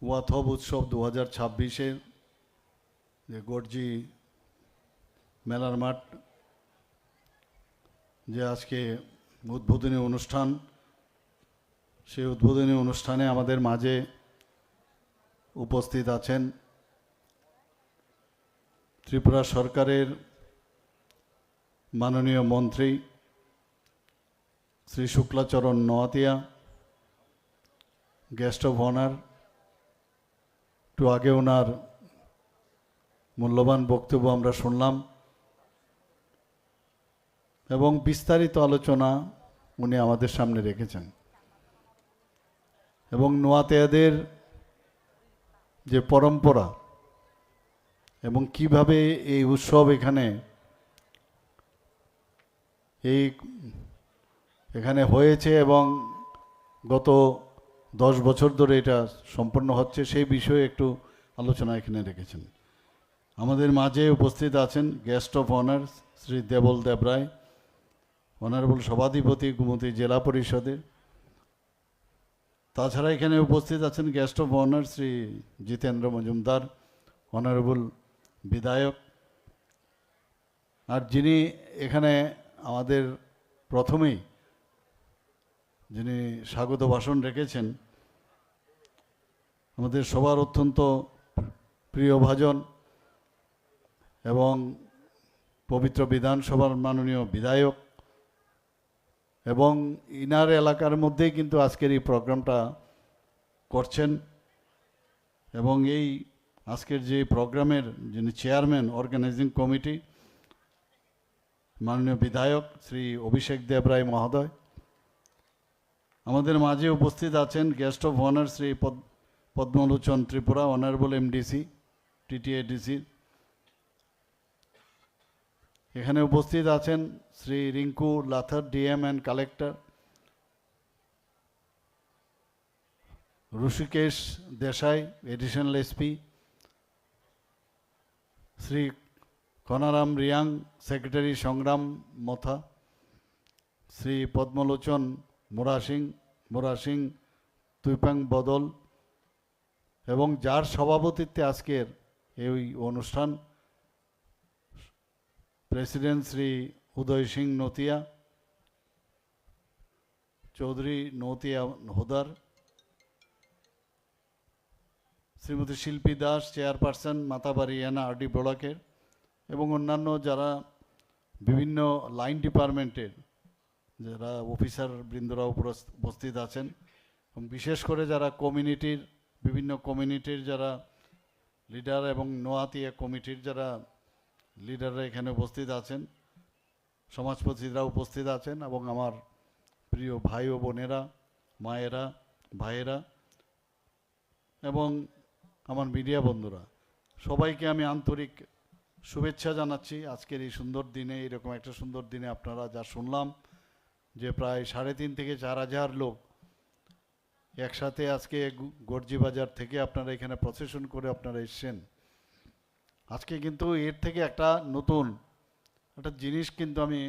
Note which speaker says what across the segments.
Speaker 1: ওয়াথব উৎসব 2026-এর যে গর্জি মেলার মাঠ যে আজকে উদ্বোধনী অনুষ্ঠান, সেই উদ্বোধনী অনুষ্ঠানে আমাদের মাঝে উপস্থিত আছেন ত্রিপুরা সরকারের মাননীয় মন্ত্রী Shri Shuklacharan Noatia, guest of honour. একটু আগে ওনার মূল্যবান বক্তব্য আমরা শুনলাম এবং বিস্তারিত আলোচনা উনি আমাদের সামনে রেখেছেন এবং নোয়াতিয়াদের যে পরম্পরা এবং কিভাবে এই উৎসব এখানে হয়েছে এবং গত 10 বছর ধরে এটা সম্পন্ন হচ্ছে, সেই বিষয়ে একটু আলোচনা এখানে রেখেছেন। আমাদের মাঝে উপস্থিত আছেন guest of honour Shri Debal Debroy, honourable সভাধিপতি গোমতী জেলা পরিষদের। তাছাড়া এখানে উপস্থিত আছেন guest of honour Shri Jitendra Majumdar, honourable বিধায়ক। আর যিনি এখানে আমাদের প্রথমেই যিনি স্বাগত ভাষণ রেখেছেন, আমাদের সবার অত্যন্ত প্রিয়ভাজন এবং পবিত্র বিধানসভার মাননীয় বিধায়ক, এবং ইনার এলাকার মধ্যেই কিন্তু আজকের এই প্রোগ্রামটা করছেন। এবং এই আজকের যে প্রোগ্রামের যিনি চেয়ারম্যান অর্গানাইজিং কমিটি, মাননীয় বিধায়ক শ্রী অভিষেক দেবরায় মহোদয়। আমাদের মাঝে উপস্থিত আছেন guest of honour Shri Padmalochan Tripura, honourable MDC TTADC. এখানে উপস্থিত আছেন Shri Rinku Lathar, DM and collector, Hrishikesh Desai, additional SP, Shri Kanaram Reang, secretary Sangram Matha, Shri পদ্মলোচন মোরাসিং তুইপাং বদল, এবং যার সভাপতিত্বে আজকের এই অনুষ্ঠান প্রেসিডেন্ট শ্রী উদয় সিং নতিয়া, চৌধুরী নতিয়া হোদার, শ্রীমতী শিল্পী দাস, চেয়ারপারসন মাতাবাড়ি এনা আরডি ব্লকের, এবং অন্যান্য যারা বিভিন্ন লাইন ডিপার্টমেন্টের যারা অফিসার বৃন্দরা উপস্থিত আছেন, এবং বিশেষ করে যারা বিভিন্ন কমিউনিটির যারা লিডার এবং নোয়াতিয়া কমিটির যারা লিডাররা এখানে উপস্থিত আছেন, সমাজপতিরা উপস্থিত আছেন, এবং আমার প্রিয় ভাই ও বোনেরা, মায়েরা, ভাইয়েরা, এবং আমার মিডিয়া বন্ধুরা, সবাইকে আমি আন্তরিক শুভেচ্ছা জানাচ্ছি। আজকের এই সুন্দর দিনে, এরকম একটা সুন্দর দিনে আপনারা যা শুনলাম যে প্রায় 3.5 থেকে 4,000 লোক একসাথে আজকে গর্জি বাজার থেকে আপনারা এখানে প্রসেশন করে আপনারা এসছেন। আজকে কিন্তু এর থেকে একটা নতুন একটা জিনিস কিন্তু আমি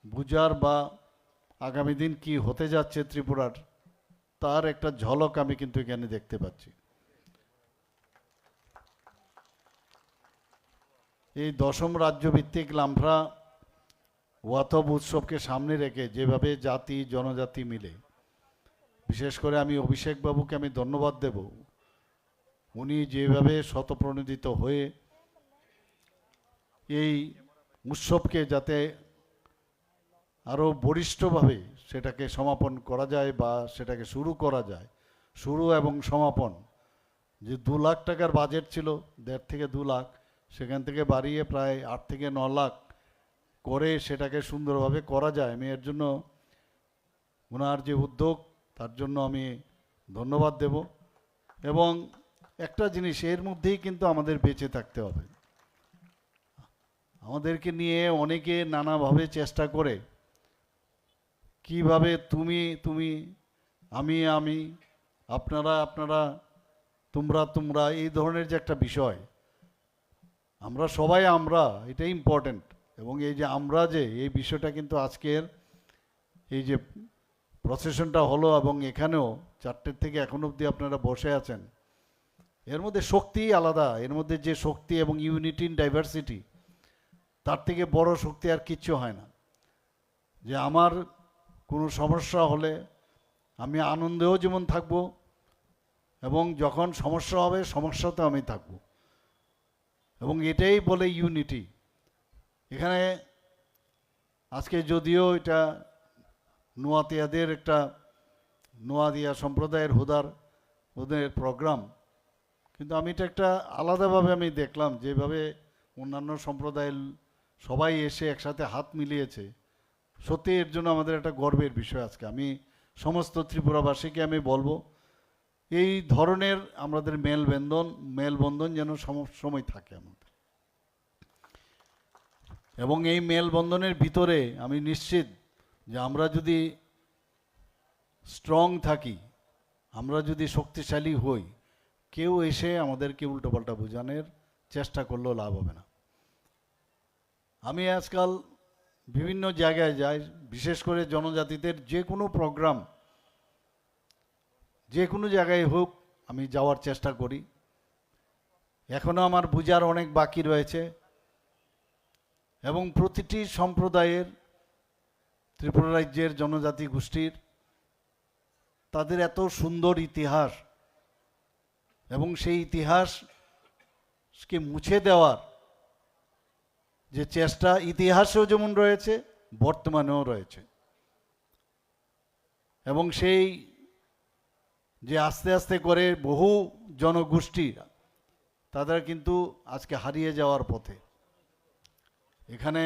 Speaker 1: বুঝার বা আগামী দিন কি হতে যাচ্ছে ত্রিপুরার, তার একটা ঝলক আমি কিন্তু এখানে দেখতে পাচ্ছি। এই 10ম রাজ্যভিত্তিক লামফ্রা ওয়াথব উৎসবকে সামনে রেখে যেভাবে জাতি জনজাতি মিলে, বিশেষ করে আমি অভিষেক বাবুকে আমি ধন্যবাদ দেব। উনি যেভাবে স্বতঃপ্রণোদিত হয়ে এই উৎসবকে যাতে আরও বলিষ্ঠভাবে সেটাকে সমাপন করা যায় বা সেটাকে শুরু করা যায়, শুরু এবং সমাপন, যে 2 লাখ টাকার বাজেট ছিল, 1.5 থেকে 2 লাখ, সেখান থেকে বাড়িয়ে প্রায় 8 থেকে 9 লাখ করে সেটাকে সুন্দরভাবে করা যায়। আমি এর জন্য ওনার যে উদ্যোগ, তার জন্য আমি ধন্যবাদ দেব। এবং একটা জিনিস এর মধ্যেই কিন্তু আমাদের বেঁচে থাকতে হবে। আমাদেরকে নিয়ে অনেকে নানাভাবে চেষ্টা করে কিভাবে তুমি আমি আপনারা তোমরা এই ধরনের যে একটা বিষয়, আমরা সবাই এটাই ইম্পর্টেন্ট। এবং এই যে এই বিষয়টা কিন্তু আজকের এই যে প্রসেশনটা হলো এবং এখানেও 4টে থেকে এখন অবধি আপনারা বসে আছেন, এর মধ্যে শক্তি আলাদা, এর মধ্যে যে শক্তি এবং ইউনিটি ইন ডাইভার্সিটি, তার থেকে বড় শক্তি আর কিচ্ছু হয় না। যে আমার কোনো সমস্যা হলে আমি আনন্দেও যেমন থাকব, এবং যখন সমস্যা হবে সমস্যাতেও আমি থাকব, এবং এটাই বলে ইউনিটি। এখানে আজকে যদিও এটা নোয়াতিয়াদের একটা নোয়াদিয়া সম্প্রদায়ের ওদের প্রোগ্রাম, কিন্তু আমি এটা একটা আলাদাভাবে আমি দেখলাম, যেভাবে অন্যান্য সম্প্রদায়ের সবাই এসে একসাথে হাত মিলিয়েছে। সত্যি এর জন্য আমাদের একটা গর্বের বিষয়। আজকে আমি সমস্ত ত্রিপুরাবাসীকে আমি বলবো, এই ধরনের আমাদের মেলবন্ধন যেন সময় থাকে আমাদের। এবং এই মেলবন্ধনের ভিতরে আমি নিশ্চিত যে আমরা যদি স্ট্রং থাকি, আমরা যদি শক্তিশালী হই, কেউ এসে আমাদেরকে উল্টোপাল্টা বোঝানোর চেষ্টা করলেও লাভ হবে না। আমি আজকাল বিভিন্ন জায়গায় যাই, বিশেষ করে জনজাতিদের যে কোনো প্রোগ্রাম যে কোনো জায়গায় হোক আমি যাওয়ার চেষ্টা করি। এখনও আমার বোঝার অনেক বাকি রয়েছে, এবং প্রতিটি সম্প্রদায়ের, ত্রিপুরা রাজ্যের জনজাতি গোষ্ঠীর, তাদের এত সুন্দর ইতিহাস, এবং সেই ইতিহাসকে মুছে দেওয়ার যে চেষ্টা ইতিহাসেও যেমন রয়েছে বর্তমানেও রয়েছে, এবং সেই যে আস্তে আস্তে করে বহু জনগোষ্ঠী তাদের কিন্তু আজকে হারিয়ে যাওয়ার পথে। এখানে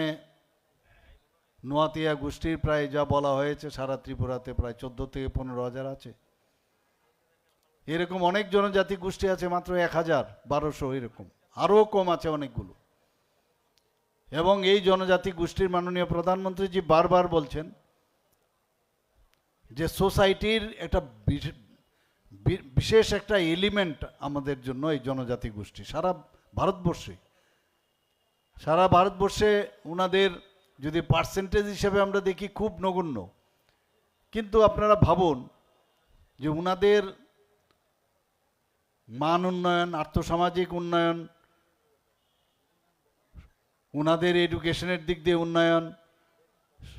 Speaker 1: নোয়াতিয়া গোষ্ঠীর প্রায় যা বলা হয়েছে সারা ত্রিপুরাতে প্রায় 14 থেকে 15,000 আছে। এরকম অনেক জনজাতি গোষ্ঠী আছে মাত্র 1000, 1200 এরকম, আরও কম আছে অনেকগুলো। এবং এই জনজাতি গোষ্ঠীর মাননীয় প্রধানমন্ত্রীজি বারবার বলছেন যে সোসাইটির একটা বিশেষ একটা এলিমেন্ট আমাদের জন্য এই জনজাতি গোষ্ঠী। সারা ভারতবর্ষে ওনাদের যদি পার্সেন্টেজ হিসেবে আমরা দেখি খুব নগণ্য, কিন্তু আপনারা ভাবুন যে ওনাদের মান উন্নয়ন, আর্থসামাজিক উন্নয়ন, ওনাদের এডুকেশনের দিক দিয়ে উন্নয়ন,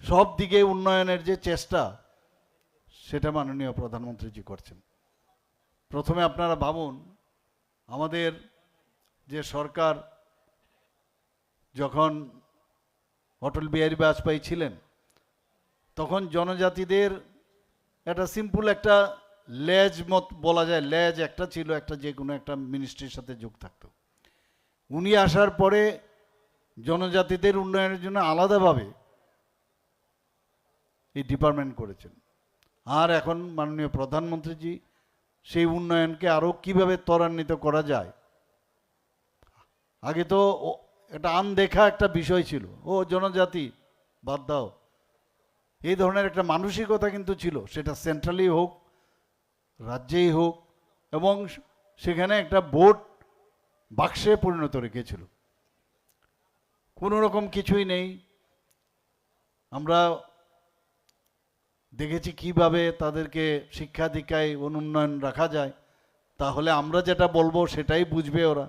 Speaker 1: সব দিকে উন্নয়নের যে চেষ্টা, সেটা মাননীয় প্রধানমন্ত্রীজি করছেন। প্রথমে আপনারা ভাবুন, আমাদের যে সরকার যখন অটল বিহারী বাজপেয়ী ছিলেন, তখন জনজাতিদের একটা সিম্পল একটা লেজ মত বলা যায়, লেজ একটা ছিল, একটা যে কোনো একটা মিনিস্ট্রির সাথে যোগ থাকতো। উনি আসার পরে জনজাতিদের উন্নয়নের জন্য আলাদাভাবে এই ডিপার্টমেন্ট করেছেন। আর এখন মাননীয় প্রধানমন্ত্রীজি সেই উন্নয়নকে আরও কিভাবে ত্বরান্বিত করা যায়। আগে তো এটা আনদেখা একটা বিষয় ছিল, ও জনজাতি বাদ দাও, এই ধরনের একটা মানসিকতা কিন্তু ছিল, সেটা সেন্ট্রালি হোক রাজ্যেই হোক, এবং সেখানে একটা ভোট বাক্সে পরিণত রেখেছিল। কোনো রকম কিছুই নেই। আমরা দেখেছি কিভাবে তাদেরকে শিক্ষা দীক্ষায় অনুন্নয়ন রাখা যায়। তাহলে আমরা যেটা বলবো সেটাই বুঝবে ওরা,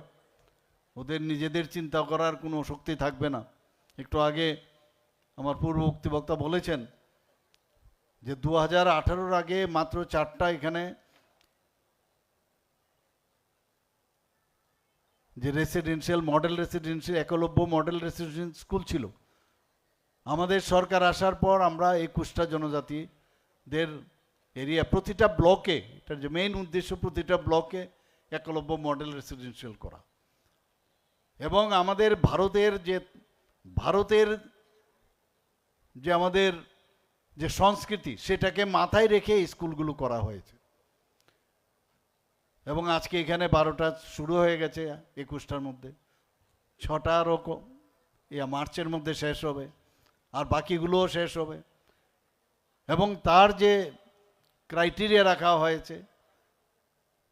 Speaker 1: ওদের নিজেদের চিন্তা করার কোনো শক্তি থাকবে না। একটু আগে আমার পূর্ববর্তী বক্তা বলেছেন যে 2018 আগে মাত্র 4টা এখানে যে model residential Eklavya model residential school ছিল। আমাদের সরকার আসার পর আমরা 21টা জনজাতিদের এরিয়া, প্রতিটা ব্লকে, এটার যে মেইন উদ্দেশ্য প্রতিটা ব্লকে একলব্য মডেল রেসিডেন্সিয়াল করা। এবং আমাদের ভারতের যে আমাদের যে সংস্কৃতি, সেটাকে মাথায় রেখে স্কুলগুলো করা হয়েছে। এবং আজকে এখানে 12টা শুরু হয়ে গেছে, 21টার মধ্যে 6টা আরও মার্চের মধ্যে শেষ হবে, আর বাকিগুলোও শেষ হবে। এবং তার যে ক্রাইটেরিয়া রাখা হয়েছে,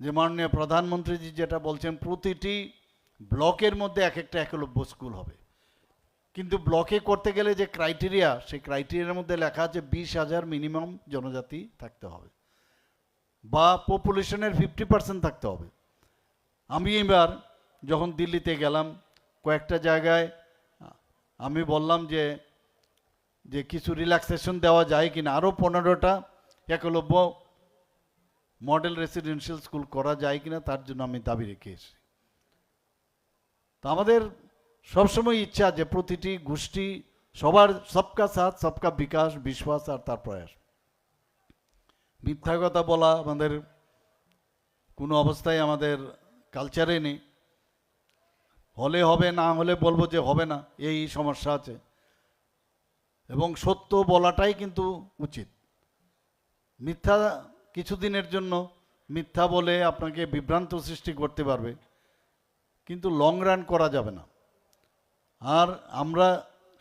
Speaker 1: যে মাননীয় প্রধানমন্ত্রীজি যেটা বলছেন, প্রতিটি ব্লকের মধ্যে এক একটা একলব্য স্কুল হবে। কিন্তু ব্লকে করতে গেলে যে ক্রাইটেরিয়া, সেই ক্রাইটেরিয়ার মধ্যে লেখা আছে 20,000 মিনিমাম জনজাতি থাকতে হবে, বা পপুলেশনের 50% থাকতে হবে। আমি এবার যখন দিল্লিতে গেলাম কয়েকটা জায়গায় আমি বললাম যে যে কিছু রিল্যাক্সেশন দেওয়া যায় কিনা, আরও 15টা একলব্য মডেল রেসিডেন্সিয়াল স্কুল করা যায় কিনা তার জন্য আমি দাবি রেখে এসেছি। তো আমাদের সবসময় ইচ্ছা যে প্রতিটি গোষ্ঠী সবার সবকা সাথ সবকা বিকাশ, বিশ্বাস আর তার প্রয়াস। মিথ্যা কথা বলা আমাদের কোনো অবস্থায় আমাদের কালচারে নেই। হলে হবে, না হলে বলবো যে হবে না, এই সমস্যা আছে। এবং সত্য বলাটাই কিন্তু উচিত। মিথ্যা কিছুদিনের জন্য মিথ্যা বলে আপনাকে বিভ্রান্ত সৃষ্টি করতে পারবে, কিন্তু লং রান করা যাবে না। আর আমরা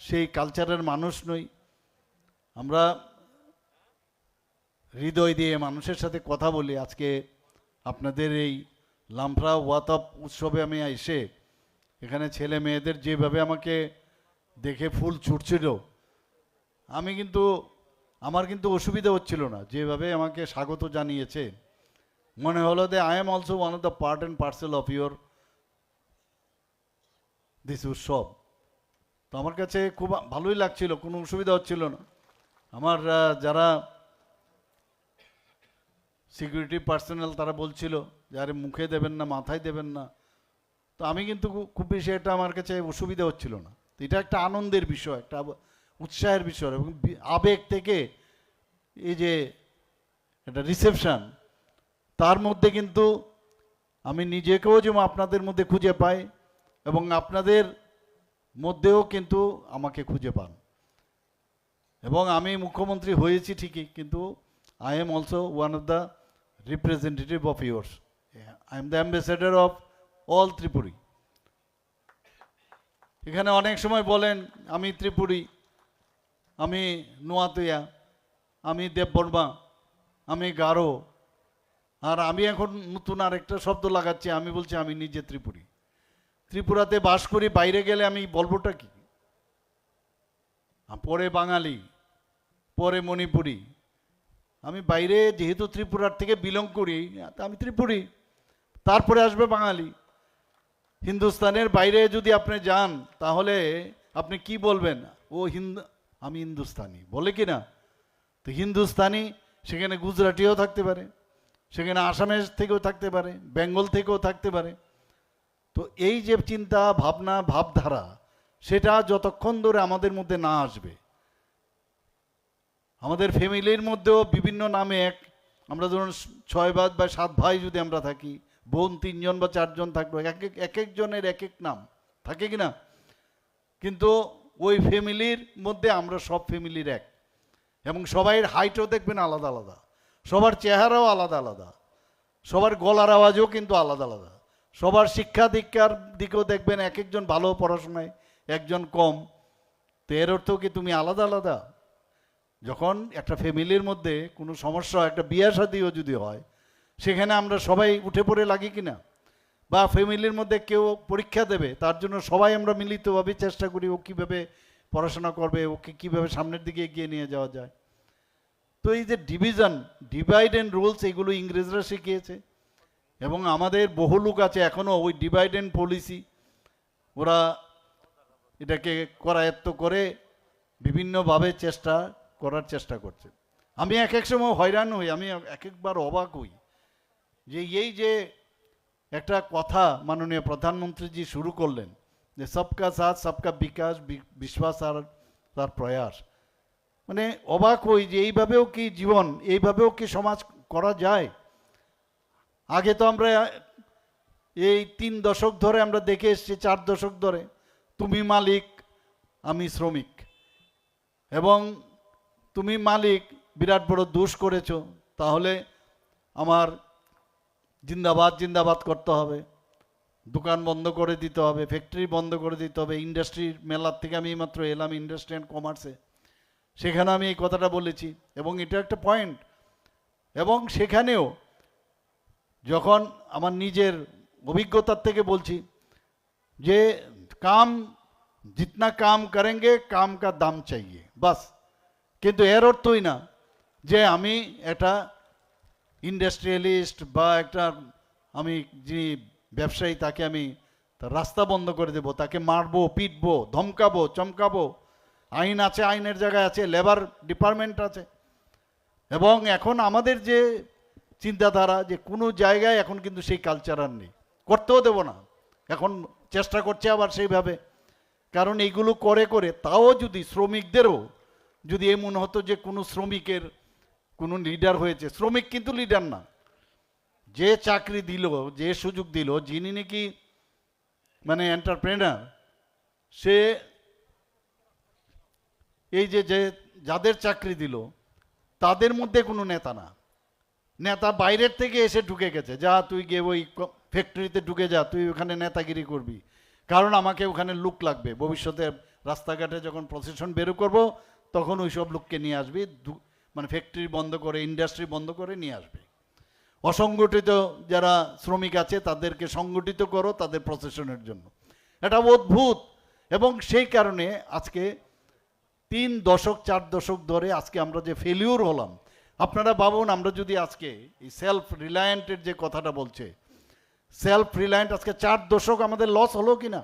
Speaker 1: সেই কালচারের মানুষ নই। আমরা হৃদয় দিয়ে মানুষের সাথে কথা বলি। আজকে আপনাদের এই লামফ্রা ওয়াতাপ উৎসবে আমি এসে এখানে ছেলে মেয়েদের যেভাবে আমাকে দেখে ফুল ছুটছিল, আমার কিন্তু অসুবিধা হচ্ছিল না। যেভাবে আমাকে স্বাগত জানিয়েছে, মনে হলো যে I am also one of the part and parcel of your this উৎসব। তো আমার কাছে খুব ভালোই লাগছিল, কোনো অসুবিধা হচ্ছিল না। আমার যারা সিকিউরিটি পার্সোনাল তারা বলছিল যে আরে মুখে দেবেন না, মাথায় দেবেন না। তো আমি কিন্তু খুব বেশি এটা আমার কাছে অসুবিধা হচ্ছিল না। তো এটা একটা আনন্দের বিষয়, একটা উৎসাহের বিষয়, এবং আবেগ থেকে এই যে একটা রিসেপশন, তার মধ্যে কিন্তু আমি নিজেকেও যেমন আপনাদের মধ্যে খুঁজে পাই এবং আপনাদের মধ্যেও কিন্তু আমাকে খুঁজে পান। এবং আমি মুখ্যমন্ত্রী হয়েছি ঠিকই, কিন্তু I am also one of the representative of yours. I am the ambassador of all Tripuri. এখানে অনেক সময় বলেন আমি ত্রিপুরী, আমি নোয়াতুয়া, আমি দেববর্মা, আমি গারো। আর আমি এখন নতুন আরেকটা শব্দ লাগাচ্ছি, আমি বলছি আমি নিজে ত্রিপুরী। ত্রিপুরাতে বাস করি, বাইরে গেলে আমি বলবোটা কি? পরে বাঙালি, পরে মণিপুরি। আমি বাইরে যেহেতু ত্রিপুরার থেকে বিলং করি, আমি ত্রিপুরী, তারপরে আসবে বাঙালি। হিন্দুস্তানের বাইরে যদি আপনি যান তাহলে আপনি কি বলবেন? ও আমি হিন্দুস্তানি বলে কি না? তো হিন্দুস্তানি সেখানে গুজরাটিও থাকতে পারে, সেখানে আসামের থেকেও থাকতে পারে, বেঙ্গল থেকেও থাকতে পারে। তো এই যে চিন্তা ভাবনা ভাবধারা, সেটা যতক্ষণ ধরে আমাদের মধ্যে না আসবে, আমাদের ফ্যামিলির মধ্যেও বিভিন্ন নামে আমরা ধরুন 6 বা 7 ভাই যদি আমরা থাকি, বোন 3 জন বা 4 জন থাকবে, এক একজনের এক এক নাম থাকে কিনা? কিন্তু ওই ফ্যামিলির মধ্যে আমরা সব ফ্যামিলির এক, এবং সবাই হাইটও দেখবেন আলাদা আলাদা, সবার চেহারাও আলাদা আলাদা, সবার গলার আওয়াজও কিন্তু আলাদা আলাদা, সবার শিক্ষা দীক্ষার দিকেও দেখবেন এক একজন ভালো পড়াশোনায়, একজন কম। তো এর অর্থ কি তুমি আলাদা আলাদা? যখন একটা ফ্যামিলির মধ্যে কোনো সমস্যা, একটা বিয়ে শাদিও যদি হয়, সেখানে আমরা সবাই উঠে পড়ে লাগি কিনা? বা ফ্যামিলির মধ্যে কেউ পরীক্ষা দেবে, তার জন্য সবাই আমরা মিলিতভাবে চেষ্টা করি ও কীভাবে পড়াশোনা করবে, ওকে কীভাবে সামনের দিকে এগিয়ে নিয়ে যাওয়া যায়। তো এই যে ডিভিশন, ডিভাইড অ্যান্ড রুলস, এগুলো ইংরেজরা শিখিয়েছে, এবং আমাদের বহু লোক আছে এখনও ওই ডিভাইড অ্যান্ড পলিসি, ওরা এটাকে করায়ত্ত করে বিভিন্নভাবে করার চেষ্টা করছে। আমি এক এক সময় হয়রান হই, আমি এক একবার অবাক হই যে এই যে একটা কথা মাননীয় প্রধানমন্ত্রীজি শুরু করলেন যে সবকা সাথ সবকা বিকাশ, বিশ্বাস আর তার প্রয়াস। মানে অবাক হই যে এইভাবেও কি জীবন, এইভাবেও কি সমাজ করা যায়? আগে তো আমরা এই 3 দশক ধরে আমরা দেখে এসেছি, 4 দশক ধরে তুমি মালিক আমি শ্রমিক, এবং তুমি মালিক বিরাট বড় দোষ করেছো, তাহলে আমার জিন্দাবাদ জিন্দাবাদ করতে হবে, দোকান বন্ধ করে দিতে হবে, ফ্যাক্টরি বন্ধ করে দিতে হবে। ইন্ডাস্ট্রির মেলার থেকে আমি মাত্র এলাম ইন্ডাস্ট্রি অ্যান্ড কমার্সে, সেখানে আমি এই কথাটা বলেছি, এবং এটা একটা পয়েন্ট। এবং সেখানেও যখন আমার নিজের অভিজ্ঞতার থেকে বলছি যে জিতনা কাম করেঙ্গে কাম কা দাম চাইয়ে, বাস। কিন্তু এর অর্থই না যে আমি একটা ইন্ডাস্ট্রিয়ালিস্ট বা একটা আমি যিনি ব্যবসায়ী তাকে আমি তার রাস্তা বন্ধ করে দেব, তাকে মারবো, পিটবো, ধমকাবো, চমকাবো। আইন আছে, আইনের জায়গায় আছে, লেবার ডিপার্টমেন্ট আছে। এবং এখন আমাদের যে চিন্তাধারা, যে কোনো জায়গায় এখন কিন্তু সেই কালচার আর নেই, করতেও দেব না। এখন চেষ্টা করছে আবার সেইভাবে, কারণ এইগুলো করে করে তাও যদি শ্রমিকদেরও যদি এমন হতো যে কোনো শ্রমিকের কোনো লিডার হয়েছে, শ্রমিক কিন্তু লিডার না, যে চাকরি দিল, যে সুযোগ দিল, যিনি নাকি মানে এন্টারপ্রেনার, সে এই যে যে যাদের চাকরি দিল তাদের মধ্যে কোনো নেতা না, নেতা বাইরের থেকে এসে ঢুকে গেছে, যা তুই গিয়ে ওই ফ্যাক্টরিতে ঢুকে যা, তুই ওখানে নেতাগিরি করবি, কারণ আমাকে ওখানে লুক লাগবে, ভবিষ্যতে রাস্তাঘাটে যখন প্রসেশন বের করব তখন ওই সব লোককে নিয়ে আসবি, মানে ফ্যাক্টরি বন্ধ করে, ইন্ডাস্ট্রি বন্ধ করে নিয়ে আসবে। অসংগঠিত যারা শ্রমিক আছে তাদেরকে সংগঠিত করো তাদের প্রসেশনের জন্য। এটা অদ্ভুত। এবং সেই কারণে আজকে 3 দশক 4 দশক ধরে আজকে আমরা যে ফেলিউর হলাম, আপনারা ভাবুন, আমরা যদি আজকে এই সেলফ রিলায়েন্টের যে কথাটা বলছে, সেলফ রিলায়েন্ট আজকে 4 দশক আমাদের লস হলো কিনা।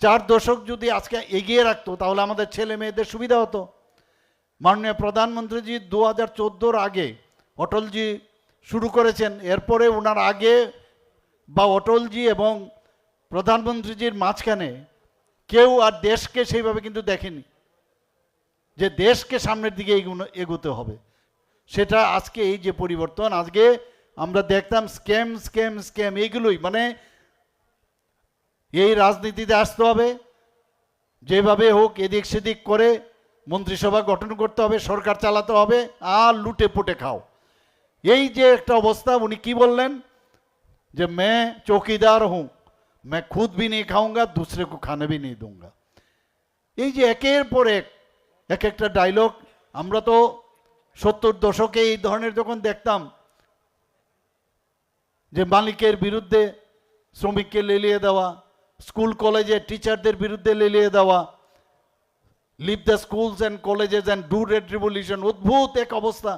Speaker 1: 4 দশক যদি আজকে এগিয়ে রাখতো তাহলে আমাদের ছেলে মেয়েদের সুবিধা হতো। মাননীয় প্রধানমন্ত্রীজি 2014 আগে অটলজি শুরু করেছেন, এরপরে ওনার আগে বা অটলজি এবং প্রধানমন্ত্রীজির মাঝখানে কেউ আর দেশকে সেইভাবে কিন্তু দেখেনি যে দেশকে সামনের দিকে এগোতে হবে। সেটা আজকে এই যে পরিবর্তন, আজকে আমরা দেখতাম স্ক্যাম স্ক্যাম স্ক্যাম, এইগুলোই মানে এই রাজনীতিতে আসতে হবে, যেভাবে হোক এদিক সেদিক করে মন্ত্রিসভা গঠন করতে হবে, সরকার চালাতে হবে, আর লুটে পুটে খাও। এই যে একটা অবস্থা, উনি কি বললেন যে मैं चौकीदार हूं, मैं खुद भी नहीं खाऊंगा, दूसरे को खाने भी नहीं दूंगा। এই যে একের পর এক একটা ডায়লগ, আমরা তো 70 দশকে এই ধরনের যখন দেখতাম যে মালিকের বিরুদ্ধে শ্রমিককে লেলিয়ে দেওয়া, স্কুল কলেজে টিচারদের বিরুদ্ধে লেলিয়ে দেওয়া, leave the schools and colleges and do red revolution, অদ্ভুত এক অবস্থা।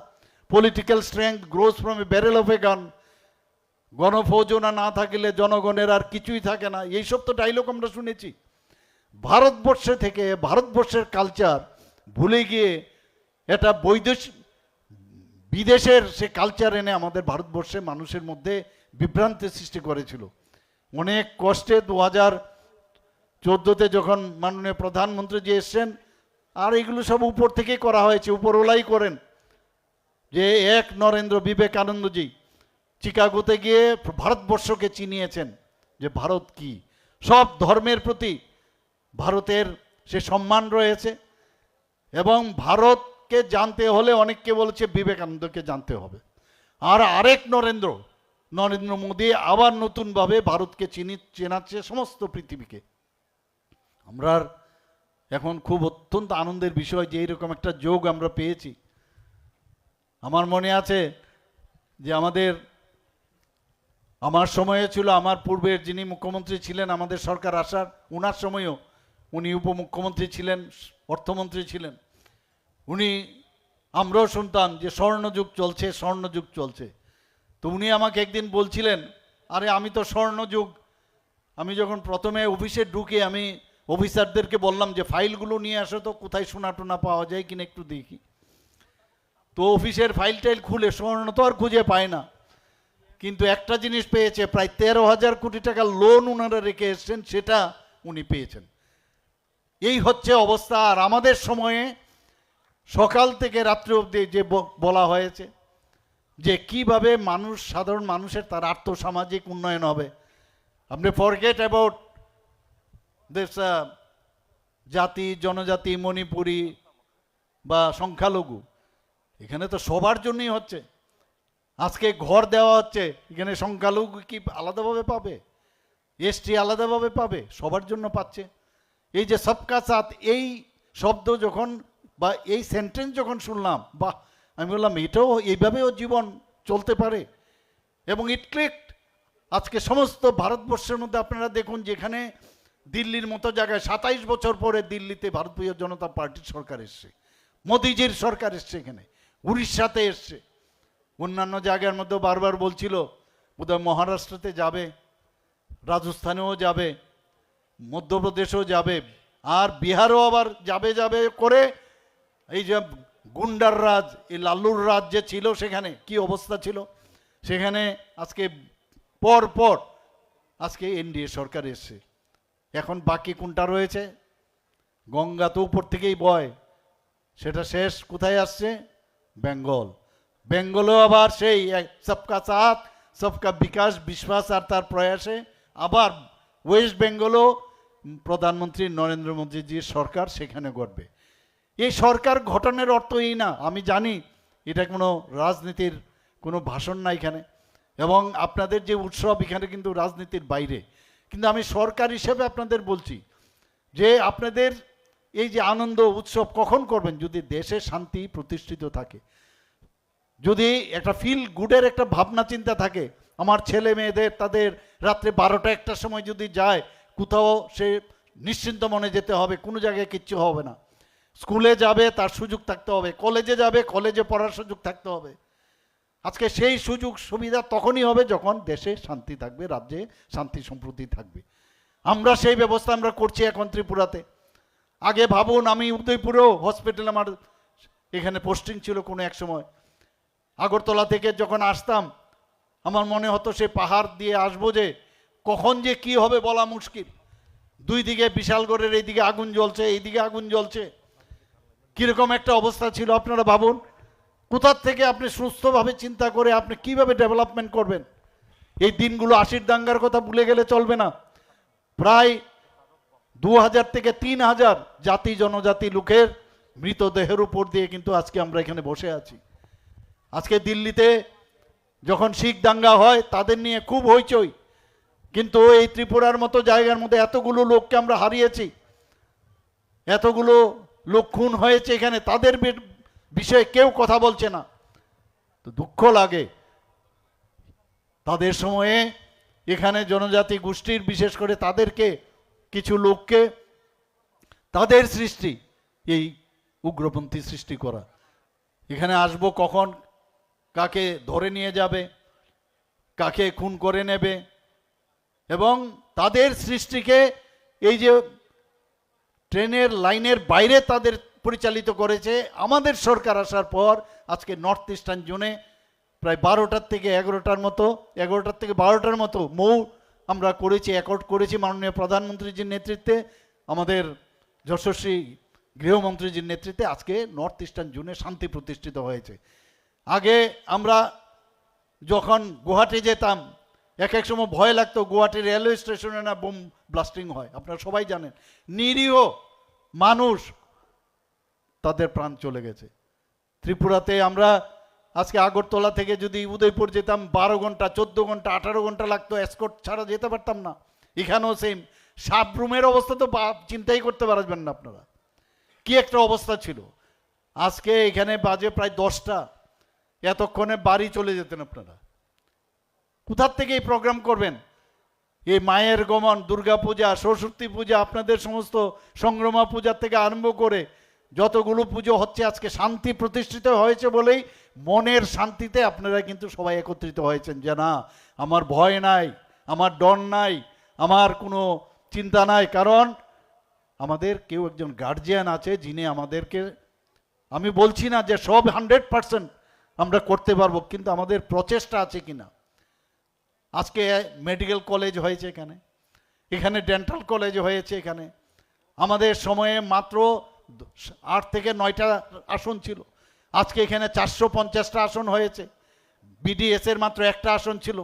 Speaker 1: Political strength grows from a barrel of a gun, গণফৌজনা না থাকলে জনগণের আর কিছুই থাকে না, এইসব তো ডায়লগ আমরা শুনেছি। ভারতবর্ষে থেকে ভারতবর্ষের কালচার ভুলে গিয়ে এটা বিদেশের সে কালচার এনে আমাদের ভারতবর্ষে মানুষের মধ্যে বিভ্রান্তি সৃষ্টি করেছিল। অনেক কষ্টে 2014-তে যখন মাননীয় প্রধানমন্ত্রী যে এসছেন, আর এগুলো সব উপর থেকেই করা হয়েছে, উপরওয়ালাই করেন। যে এক নরেন্দ্র বিবেকানন্দজি চিকাগোতে গিয়ে ভারতবর্ষকে চিনিয়েছেন যে ভারত কি, সব ধর্মের প্রতি ভারতের সে সম্মান রয়েছে। এবং ভারতকে জানতে হলে অনেককে বলেছে বিবেকানন্দকে জানতে হবে। আর আরেক নরেন্দ্র মোদী আবার নতুনভাবে ভারতকে চেনাচ্ছে সমস্ত পৃথিবীকে। আমরা এখন খুব অত্যন্ত আনন্দের বিষয় যে এইরকম একটা যোগ আমরা পেয়েছি। আমার মনে আছে যে আমার সময়ে ছিল, আমার পূর্বের যিনি মুখ্যমন্ত্রী ছিলেন আমাদের সরকার আসার, ওনার সময়ও উনি উপমুখ্যমন্ত্রী ছিলেন, অর্থমন্ত্রী ছিলেন। আমরাও শুনতাম যে স্বর্ণযুগ চলছে, স্বর্ণযুগ চলছে। তো উনি আমাকে একদিন বলছিলেন, আরে আমি তো স্বর্ণযুগ, আমি যখন প্রথমে অফিসে ঢুকে আমি অফিসারদেরকে বললাম যে ফাইলগুলো নিয়ে আসো তো, কোথায় সোনা টোনা পাওয়া যায় কিনা একটু দেখি। তো অফিসের ফাইল টাইল খুলে স্বর্ণ তো আর খুঁজে পায় না, কিন্তু একটা জিনিস পেয়েছে, প্রায় 13,000 কোটি টাকা লোন ওনারা রেখে এসছেন, সেটা উনি পেয়েছেন। এই হচ্ছে অবস্থা। আর আমাদের সময়ে সকাল থেকে রাত্রি অবধি যে বলা হয়েছে যে কিভাবে মানুষ, সাধারণ মানুষের তার আর্থসামাজিক উন্নয়ন হবে। আপনি ফরগেট অ্যাবাউট দিস জাতি জনজাতি, মণিপুরি বা সংখ্যালঘু, এখানে তো সবার জন্যই হচ্ছে। আজকে ঘর দেওয়া হচ্ছে, এখানে সংখ্যালঘু কি আলাদাভাবে পাবে, এসটি আলাদাভাবে পাবে, সবার জন্য পাচ্ছে। এই যে সবকা সাথ, এই শব্দ যখন বা এই সেন্টেন্স যখন শুনলাম, বা আমি বললাম এটাও এইভাবেও জীবন চলতে পারে। এবং ইট ক্লিকড। আজকে সমস্ত ভারতবর্ষের মধ্যে আপনারা দেখুন, যেখানে দিল্লির মতো জায়গায় 27 বছর পরে দিল্লিতে ভারতীয় জনতা পার্টির সরকার এসছে, মোদিজির সরকার এসছে, এখানে উড়িষ্যাতে এসছে, অন্যান্য জায়গার মধ্যেও বারবার বলছিল বোধহয় মহারাষ্ট্রতে যাবে। রাজস্থানেও যাবে, মধ্যপ্রদেশও যাবে, আর বিহারও আবার যাবে যাবে করে। এই যে গুন্ডার রাজ, এই লাল্লুর রাজ যে ছিল, সেখানে কি অবস্থা ছিল, সেখানে আজকে পর পর আজকে এনডিএ সরকার এসছে। এখন বাকি কোনটা রয়েছে? গঙ্গা তো উপর থেকেই বয়, সেটা শেষ কোথায় আসছে? বেঙ্গল। বেঙ্গলও আবার সেই সবকা সাথ সবকা বিকাশ বিশ্বাস আর তার প্রয়াসে আবার ওয়েস্ট বেঙ্গলও প্রধানমন্ত্রী নরেন্দ্র মোদীজির সরকার সেখানে ঘটবে। এই সরকার গঠনের অর্থ এই না, আমি জানি এটা কোনো রাজনীতির কোনো ভাষণ না এখানে, এবং আপনাদের যে উৎসব এখানে কিন্তু রাজনীতির বাইরে। কিন্তু আমি সরকার হিসেবে আপনাদের বলছি যে আপনাদের এই যে আনন্দ উৎসব কখন করবেন? যদি দেশে শান্তি প্রতিষ্ঠিত থাকে, যদি একটা ফিল গুডের একটা ভাবনা চিন্তা থাকে। আমার ছেলে মেয়েদের তাদের রাত্রে 12টা 1টার সময় যদি যায় কোথাও, সে নিশ্চিন্ত মনে যেতে হবে, কোনো জায়গায় কিচ্ছু হবে না। স্কুলে যাবে তার সুযোগ থাকতে হবে, কলেজে যাবে কলেজে পড়ার সুযোগ থাকতে হবে। আজকে সেই সুযোগ সুবিধা তখনই হবে যখন দেশে শান্তি থাকবে, রাজ্যে শান্তি সম্প্রীতি থাকবে। আমরা সেই ব্যবস্থা আমরা করছি এখন ত্রিপুরাতে। আগে ভাবুন, আমি উদয়পুরেও হসপিটাল আমার এখানে পোস্টিং ছিল কোনো এক সময়। আগরতলা থেকে যখন আসতাম আমার মনে হতো সে পাহাড় দিয়ে আসবো, যে কখন যে কি হবে বলা মুশকিল। দুই দিকে বিশালগড়ের এইদিকে আগুন জ্বলছে, এইদিকে আগুন জ্বলছে, কিরকম একটা অবস্থা ছিল আপনারা ভাবুন। কোথার থেকে আপনি সুস্থভাবে চিন্তা করে আপনি কিভাবে ডেভেলপমেন্ট করবেন? এই দিনগুলো 80 দাঙ্গার কথা ভুলে গেলে চলবে না। প্রায় 2000 থেকে 3000 জাতি জনজাতি লোকের মৃতদেহের উপর দিয়ে কিন্তু আজকে আমরা এখানে বসে আছি। আজকে দিল্লিতে যখন শিখ দাঙ্গা হয় তাদের নিয়ে খুব হইচই, কিন্তু এই ত্রিপুরার মতো জায়গার মধ্যে এতগুলো লোককে আমরা হারিয়েছি, এতগুলো লোক খুন হয়েছে এখানে, তাদের বিষয়ে কেউ কথা বলছে না। তো দুঃখ লাগে। তাদের সময়ে এখানে জনজাতি গোষ্ঠীর বিশেষ করে তাদেরকে কিছু লোককে তাদের সৃষ্টি এই উগ্রপন্থী সৃষ্টি করা। এখানে আসবো কখন, কাকে ধরে নিয়ে যাবে, কাকে খুন করে নেবে, এবং তাদের সৃষ্টিকে এই যে ট্রেনের লাইনের বাইরে তাদের পরিচালিত করেছে। আমাদের সরকার আসার পর আজকে নর্থ ইস্টার্ন জোনে প্রায় 12টার থেকে 11টার মতো, 11টার থেকে 12টার মতো মৌ আমরা করেছি, অ্যাকর্ড করেছি মাননীয় প্রধানমন্ত্রীজির নেতৃত্বে, আমাদের যশস্বী গৃহমন্ত্রীজির নেতৃত্বে। আজকে নর্থ ইস্টার্ন জোনে শান্তি প্রতিষ্ঠিত হয়েছে। আগে আমরা যখন গুয়াহাটি যেতাম এক এক সময় ভয় লাগতো, গুয়াহাটি রেলওয়ে স্টেশনে না বোম ব্লাস্টিং হয়, আপনারা সবাই জানেন। নিরীহ মানুষ, তাদের প্রাণ চলে গেছে। ত্রিপুরাতে আমরা আজকে আগরতলা থেকে যদি উদয়পুর যেতাম 12 ঘন্টা 14 ঘন্টা 18 ঘন্টা লাগতো, এসকর্ট ছাড়া যেতে পারতাম না। এখানেও সেম। সাবরুমের অবস্থা তো চিন্তাই করতে পারবেন না আপনারা, কি একটা অবস্থা ছিল। আজকে এখানে বাজে প্রায় 10টা, এতক্ষণে বাড়ি চলে যেতেন আপনারা। কোথার থেকে এই প্রোগ্রাম করবেন? এই মায়ের গমন, দুর্গা পূজা, সরস্বতী পূজা, আপনাদের সমস্ত সংগ্রামা পূজা থেকে আরম্ভ করে যতগুলো পুজো হচ্ছে, আজকে শান্তি প্রতিষ্ঠিত হয়েছে বলেই মনের শান্তিতে আপনারা কিন্তু সবাই একত্রিত হয়েছেন, যে না আমার ভয় নাই, আমার ডর নাই, আমার কোনো চিন্তা নাই। কারণ আমাদের কেউ একজন গার্জিয়ান আছে যিনি আমাদেরকে, আমি বলছি না যে সব 100% আমরা করতে পারবো, কিন্তু আমাদের প্রচেষ্টা আছে কিনা। আজকে মেডিকেল কলেজ হয়েছে এখানে, এখানে ডেন্টাল কলেজ হয়েছে এখানে। আমাদের সময়ে মাত্র 8 থেকে 9টা আসন ছিল, আজকে এখানে 450টা আসন হয়েছে। বিডিএস এর মাত্র 1টা আসন ছিল,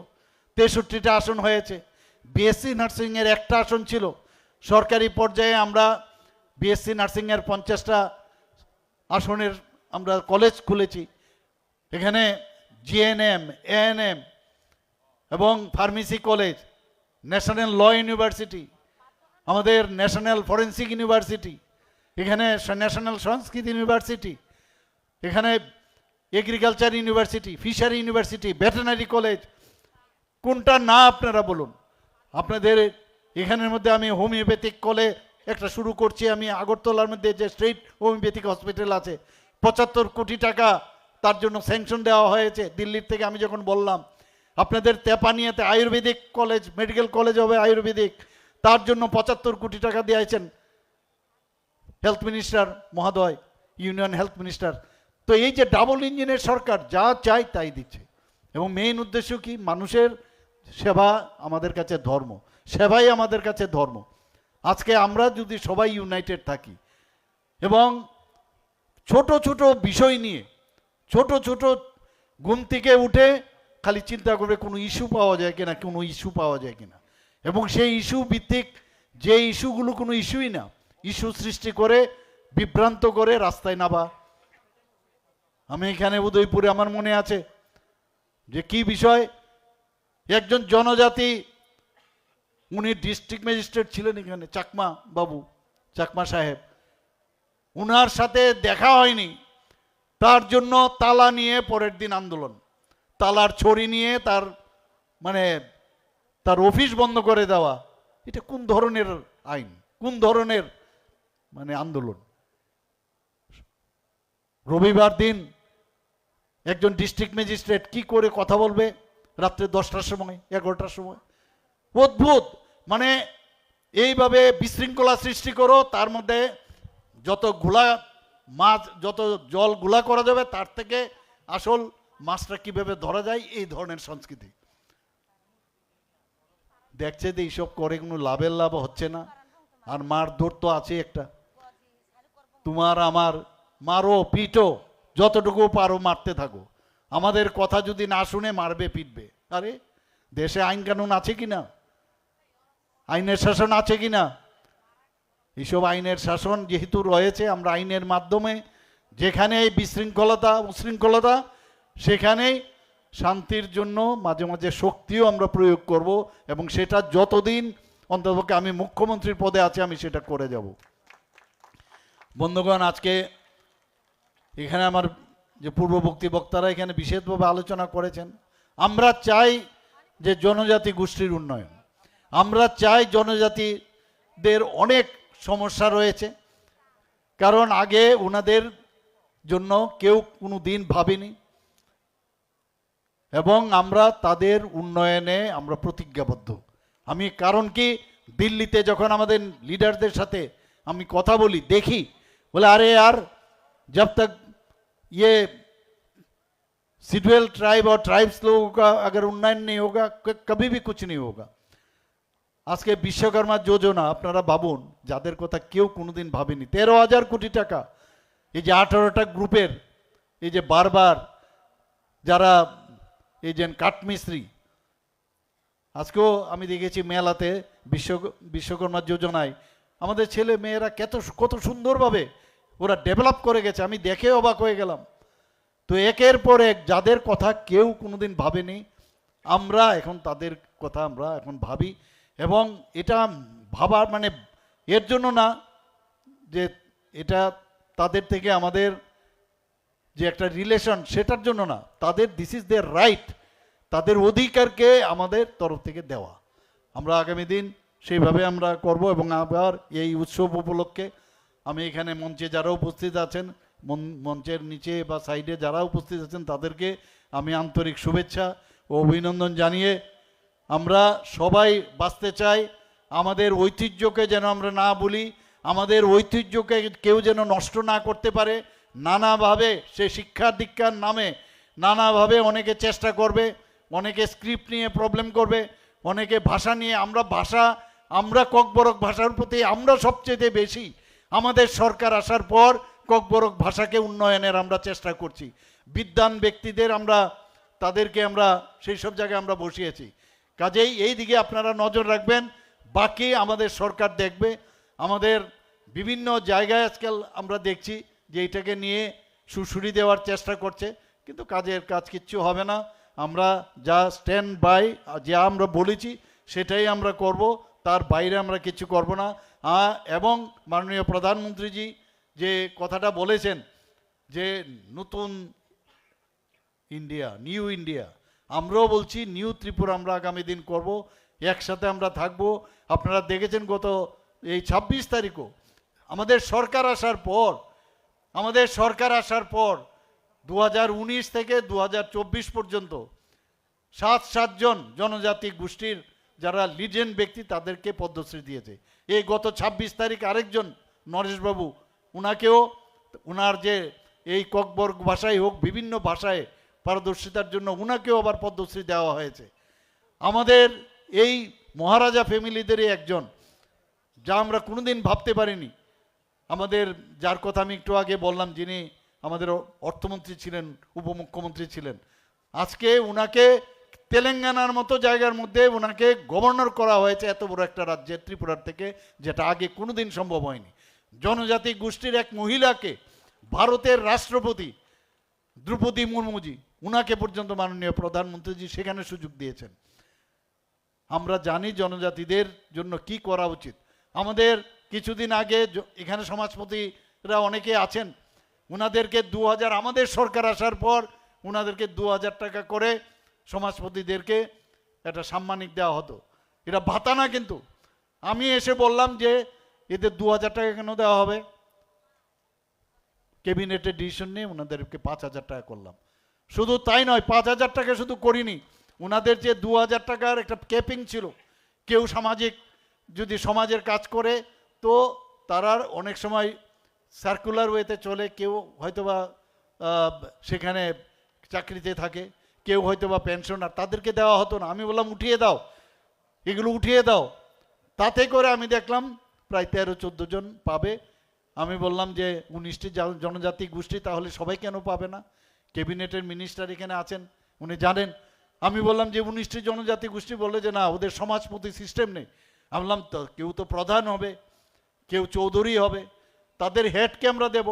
Speaker 1: 63টা আসন হয়েছে। বিএসসি নার্সিংয়ের 1টা আসন ছিল। সরকারি পর্যায়ে আমরা বিএসসি নার্সিংয়ের 50টা আসনের আমরা কলেজ খুলেছি। এখানে জিএনএম, এএনএম এবং pharmacy college, national law university, আমাদের ন্যাশনাল ফরেন্সিক ইউনিভার্সিটি, এখানে ন্যাশনাল সংস্কৃত ইউনিভার্সিটি, এখানে agriculture university, fishery university, veterinary college. কোনটা না আপনারা বলুন। আপনাদের এখানের মধ্যে আমি হোমিওপ্যাথিক কলেজ একটা শুরু করছি। আমি আগরতলার মধ্যে যে স্টেট হোমিওপ্যাথিক হসপিটাল আছে, 75 কোটি টাকা তার জন্য স্যাংশন দেওয়া হয়েছে দিল্লির থেকে। আমি যখন বললাম আপনাদের তেপানিয়াতে আয়ুর্বেদিক কলেজ, মেডিকেল কলেজ হবে আয়ুর্বেদিক, তার জন্য 75 কোটি টাকা দিয়েছেন হেলথ মিনিস্টার মহোদয়, ইউনিয়ন হেলথ মিনিস্টার। তো এই যে ডাবল ইঞ্জিনের সরকার যা চাই তাই দিচ্ছে, এবং মেইন উদ্দেশ্য কি? মানুষের সেবা আমাদের কাছে ধর্ম, সেবাই আমাদের কাছে ধর্ম। আজকে আমরা যদি সবাই ইউনাইটেড থাকি এবং ছোট ছোট বিষয় নিয়ে, ছোট ছোট ঘুম থেকে উঠে খালি চিন্তা করবে কোনো ইস্যু পাওয়া যায় কিনা, কোনো ইস্যু পাওয়া যায় কিনা, এবং সেই ইস্যু ভিত্তিক যে ইস্যুগুলো কোনো ইস্যুই না, ইস্যু সৃষ্টি করে বিভ্রান্ত করে রাস্তায় নাবা। আমি এখানে উদয়পুরে আমার মনে আছে যে কি বিষয়, একজন জনজাতি, উনি ডিস্ট্রিক্ট ম্যাজিস্ট্রেট ছিলেন এখানে, চাকমা বাবু, চাকমা সাহেব, উনার সাথে দেখা হয়নি, তার জন্য তালা নিয়ে পরের দিন আন্দোলন, তালার ছড়ি নিয়ে তার মানে তার অফিস বন্ধ করে দেওয়া। এটা কোন ধরনের আইন, কোন ধরনের মানে আন্দোলন? রবিবার দিন একজন ডিস্ট্রিক্ট ম্যাজিস্ট্রেট কি করে কথা বলবে রাত্রে 10টার সময়, 11টার সময়? অদ্ভুত। মানে এইভাবে বিশৃঙ্খলা সৃষ্টি করো, তার মধ্যে যত গুলা মাছ, যত জল গুলা করা যাবে তার থেকে আসল মাছটা কিভাবে ধরা যায়, এই ধরনের সংস্কৃতি দেখছে যে এইসব করে কোনো লাভের লাভ হচ্ছে না। আর মারধর তো আছে একটা, তোমার আমার মারো পিটো, যতটুকু পারো মারতে থাকো, আমাদের কথা যদি না শুনে মারবে পিটবে। আরে দেশে আইন কানুন আছে কিনা, আইনের শাসন আছে কিনা? এইসব আইনের শাসন যেহেতু রয়েছে, আমরা আইনের মাধ্যমে যেখানে বিশৃঙ্খলতা উশৃঙ্খলতা, সেখানেই শান্তির জন্য মাঝে মাঝে শক্তিও আমরা প্রয়োগ করব, এবং সেটা যতদিন অন্ততপক্ষে আমি মুখ্যমন্ত্রীর পদে আছি আমি সেটা করে যাব। বন্ধুগণ, আজকে এখানে আমার যে পূর্ববর্তী বক্তারা এখানে বিশেষভাবে আলোচনা করেছেন, আমরা চাই যে জনজাতি গোষ্ঠীর উন্নয়ন, আমরা চাই জনজাতিদের অনেক সমস্যা রয়েছে, কারণ আগে ওনাদের জন্য কেউ কোনো দিন ভাবেনি, এবং আমরা তাদের উন্নয়নে আমরা প্রতিজ্ঞাবদ্ধ। আমি কারণ কি, দিল্লিতে যখন আমাদের লিডারদের সাথে আমি কথা বলি, দেখি বলে আরে यार जब तक ये शेड्यूल ट्राइब और ट्राइब्स लोगों का अगर उन्नयन नहीं होगा कभी भी कुछ नहीं होगा। আজকে বিশ্বকর্মা যোজনা আপনারা ভাবুন, যাদের কথা কেউ কোনোদিন ভাবেনি, 13,000 কোটি টাকা, এই যে 18টা গ্রুপের, এই যে বারবার যারা এই যে কাঠমিস্ত্রি, আজকেও আমি দেখেছি মেলাতে বিশ্বকর্মা যোজনায় আমাদের ছেলে মেয়েরা কত সুন্দরভাবে ওরা ডেভেলপ করে গেছে, আমি দেখে অবাক হয়ে গেলাম। তো একের পর এক যাদের কথা কেউ কোনোদিন ভাবেনি, আমরা এখন তাদের কথা আমরা এখন ভাবি, এবং এটা ভাবার মানে এর জন্য না যে এটা তাদের থেকে আমাদের যে একটা রিলেশন সেটার জন্য না, তাদের দিস ইজ দেয়ার রাইট, তাদের অধিকারকে আমাদের তরফ থেকে দেওয়া। আমরা আগামী দিন সেইভাবে আমরা করব, এবং আবার এই উৎসব উপলক্ষে আমি এখানে মঞ্চে যারা উপস্থিত আছেন, মঞ্চের নিচে বা সাইডে যারা উপস্থিত আছেন তাদেরকে আমি আন্তরিক শুভেচ্ছা ও অভিনন্দন জানিয়ে, আমরা সবাই বাঁচতে চাই, আমাদের ঐতিহ্যকে যেন আমরা না ভুলি, আমাদের ঐতিহ্যকে কেউ যেন নষ্ট না করতে পারে। নানাভাবে সে শিক্ষা দীক্ষার নামে নানাভাবে অনেকে চেষ্টা করবে, অনেকে স্ক্রিপ্ট নিয়ে প্রবলেম করবে, অনেকে ভাষা নিয়ে, আমরা ককবরক ভাষার প্রতি আমরা সবচেয়ে বেশি, আমাদের সরকার আসার পর ককবরক ভাষাকে উন্নয়নের আমরা চেষ্টা করছি। বিদ্বান ব্যক্তিদের আমরা তাদেরকে আমরা সেই সব জায়গায় আমরা বসিয়েছি, কাজেই এই দিকে আপনারা নজর রাখবেন। বাকি আমাদের সরকার দেখবে, আমাদের বিভিন্ন জায়গায় আজকাল আমরা দেখছি যে এটাকে নিয়ে সুশুরি দেওয়ার চেষ্টা করছে, কিন্তু কাজ কিচ্ছু হবে না। আমরা যা স্ট্যান্ড বাই, যা আমরা বলেছি সেটাই আমরা করব, তার বাইরে আমরা কিছু করব না। এবং মাননীয় প্রধানমন্ত্রীজি যে কথাটা বলেছেন যে নতুন ইন্ডিয়া, নিউ ইন্ডিয়া, আমরাও বলছি নিউ ত্রিপুরা আমরা আগামী দিন করব, একসাথে আমরা থাকব। আপনারা দেখেছেন গত এই 26 তারিখও আমাদের সরকার আসার পর 2019 থেকে 2024 পর্যন্ত সাতজন জনজাতি গোষ্ঠীর যারা লিজেন্ড ব্যক্তি তাদেরকে পদ্মশ্রী দিয়েছে। এই গত 26 তারিখ আরেকজন নরেশবাবু, উনাকেও উনার যে এই ককবর্গ ভাষায় হোক বিভিন্ন ভাষায় পারদর্শিতার জন্য উনাকেও আবার পদ্মশ্রী দেওয়া হয়েছে। আমাদের এই মহারাজা ফ্যামিলিদেরই একজন, যা আমরা কোনোদিন ভাবতে পারিনি। আমাদের যার কথা আমি একটু আগে বললাম, যিনি আমাদের অর্থমন্ত্রী ছিলেন, উপমুখ্যমন্ত্রী ছিলেন, আজকে উনাকে তেলেঙ্গানার মতো জায়গার মধ্যে ওনাকে গভর্নর করা হয়েছে এত বড় একটা রাজ্যে ত্রিপুরার থেকে, যেটা আগে কোনোদিন সম্ভব হয়নি। জনজাতি গোষ্ঠীর এক মহিলাকে ভারতের রাষ্ট্রপতি দ্রৌপদী মুর্মুজি, উনাকে পর্যন্ত মাননীয় প্রধানমন্ত্রীজি সেখানে সুযোগ দিয়েছেন। আমরা জানি জনজাতিদের জন্য কি করা উচিত। আমাদের কিছুদিন আগে এখানে সমাজপতিরা অনেকে আছেন, ওনাদেরকে 2000, আমাদের সরকার আসার পর ওনাদেরকে 2000 টাকা করে সমাজপতিদেরকে একটা সাম্মানিক দেওয়া হতো। এটা ভাতা না, কিন্তু আমি এসে বললাম যে এদের 2000 টাকা কেন দেওয়া হবে? ক্যাবিনেটের ডিসিশন নিয়ে ওনাদেরকে 5000 টাকা করলাম। শুধু তাই নয়, 5000 টাকা শুধু করিনি, ওনাদের যে 2000 টাকার একটা ক্যাপিং ছিল। কেউ সামাজিক যদি সমাজের কাজ করে তো তারা অনেক সময় সার্কুলার ওয়েতে চলে, কেউ হয়তোবা সেখানে চাকরিতে থাকে, কেউ হয়তোবা পেনশনার, তাদেরকে দেওয়া হতো না। আমি বললাম উঠিয়ে দাও, এগুলো উঠিয়ে দাও। তাতে করে আমি দেখলাম প্রায় 13-14 জন পাবে। আমি বললাম যে 19টি জনজাতি গোষ্ঠী, তাহলে সবাই কেন পাবে না? ক্যাবিনেটের মিনিস্টার এখানে আছেন, উনি জানেন। আমি বললাম যে 19টি জনজাতি গোষ্ঠী, বললে যে না, ওদের সমাজপতি সিস্টেম নেই। আমি বললাম তো কেউ তো প্রধান হবে, কেউ চৌধুরী হবে, তাদের হেডকে আমরা দেব।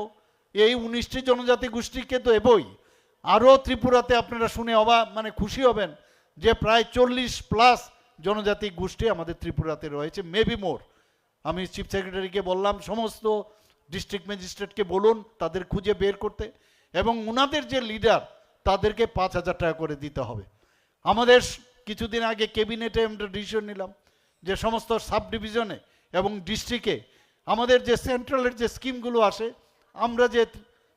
Speaker 1: এই 19টি জনজাতি গোষ্ঠীকে তো এবই। আরও ত্রিপুরাতে আপনারা শুনে মানে খুশি হবেন যে প্রায় 40+ জনজাতি গোষ্ঠী আমাদের ত্রিপুরাতে রয়েছে, মেবি মোর। আমি চিফ সেক্রেটারিকে বললাম সমস্ত ডিস্ট্রিক্ট ম্যাজিস্ট্রেটকে বলুন তাদের খুঁজে বের করতে, এবং ওনাদের যে লিডার তাদেরকে 5000 টাকা করে দিতে হবে। আমাদের কিছুদিন আগে ক্যাবিনেটে আমরা ডিসিশন নিলাম যে সমস্ত সাব ডিভিশনে এবং ডিস্ট্রিক্টে আমাদের যে সেন্ট্রালের যে স্কিমগুলো আসে, আমরা যে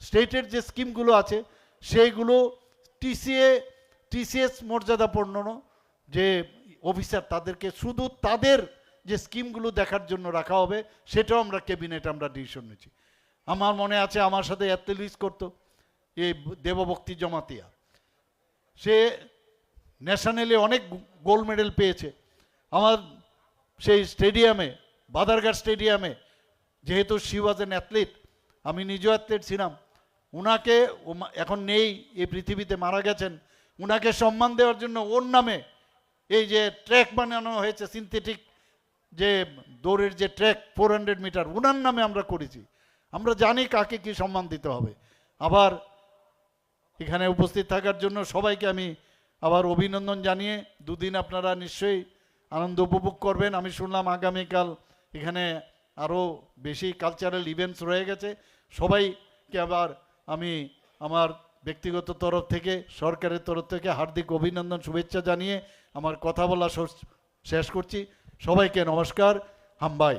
Speaker 1: স্টেটের যে স্কিমগুলো আছে সেইগুলো টিসিএস মর্যাদাপূর্ণ যে অফিসার, তাদেরকে শুধু তাদের যে স্কিমগুলো দেখার জন্য রাখা হবে, সেটাও আমরা ক্যাবিনেট আমরা ডিসিশন নিচ্ছি। আমার মনে আছে আমার সাথে অ্যাথলেটিক্স করতো এই দেবভক্তি জমাতিয়া, সে ন্যাশনালে অনেক গোল্ড মেডেল পেয়েছে। আমার সেই স্টেডিয়ামে, বাদারঘাট স্টেডিয়ামে, যেহেতু শি ওয়াজ অ্যান অ্যাথলিট, আমি নিজেও অ্যাথলিট ছিলাম, উনাকে এখন নেই এই পৃথিবীতে, মারা গেছেন, উনাকে সম্মান দেওয়ার জন্য ওর নামে এই যে ট্র্যাক বানানো হয়েছে, সিনথেটিক যে দৌড়ের যে ট্র্যাক 400 মিটার, উনার নামে আমরা করেছি। আমরা জানি কাকে কি সম্মান দিতে হবে। আবার এখানে উপস্থিত থাকার জন্য সবাইকে আমি আবার অভিনন্দন জানিয়ে, দুদিন আপনারা নিশ্চয়ই আনন্দ উপভোগ করবেন। আমি শুনলাম আগামীকাল এখানে আরও বেশি কালচারাল ইভেন্টস রয়ে গেছে। সবাইকে আবার আমি আমার ব্যক্তিগত তরফ থেকে, সরকারের তরফ থেকে হার্দিক অভিনন্দন, শুভেচ্ছা জানিয়ে আমার কথা বলা শেষ করছি। সবাইকে নমস্কার, হামবাই।